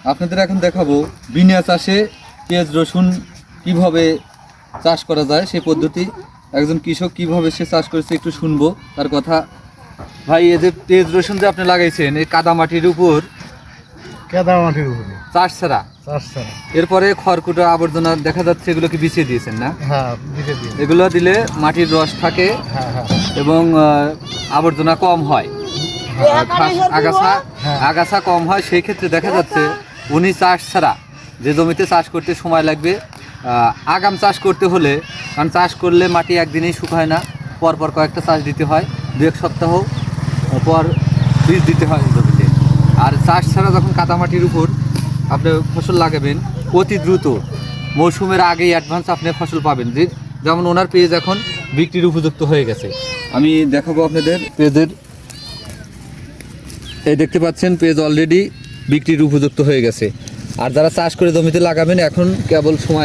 আপনাদের এখন দেখাবো বিনা চাষে পেঁয়াজ রসুন কিভাবে চাষ করা যায় সেই পদ্ধতি। একজন কৃষক কিভাবে সে চাষ করেছে একটু শুনবো তার কথা। ভাই, এই যে পেঁয়াজ রসুন যে আপনি লাগাইছেন এই কাদা মাটির উপর, কেদা মাটির উপরে চাষ ছাড়া, চাষ ছাড়া। এরপরে খড়কুটো আবর্জনা দেখা যাচ্ছে, এগুলোকে বিছিয়ে দিয়েছেন না? হ্যাঁ, দিতে দিন। এগুলো দিলে মাটির রস থাকে হ্যাঁ হ্যাঁ এবং আবর্জনা কম হয়, আগাছা কম হয়। সেই ক্ষেত্রে দেখা যাচ্ছে উনি চাষ ছাড়া যে জমিতে চাষ করতে সময় লাগবে, আগাম চাষ করতে হলে, কারণ চাষ করলে মাটি একদিনেই শুকায় না, পরপর কয়েকটা চাষ দিতে হয়, 2-1 সপ্তাহ পর বীজ দিতে হয় জমিতে। আর চাষ ছাড়া যখন কাদামাটির উপর আপনি ফসল লাগাবেন, অতি দ্রুত মৌসুমের আগেই অ্যাডভান্স আপনি ফসল পাবেন। যেমন ওনার পেঁয়াজ এখন বিক্রির উপযুক্ত হয়ে গেছে। আমি দেখাবো আপনাদের পেঁয়াজের, এই দেখতে পাচ্ছেন পেঁয়াজ অলরেডি বিক্রির উপযুক্ত হয়ে গেছে। আর যারা চাষ করে জমিতে লাগাবেন এখন কেবল সময়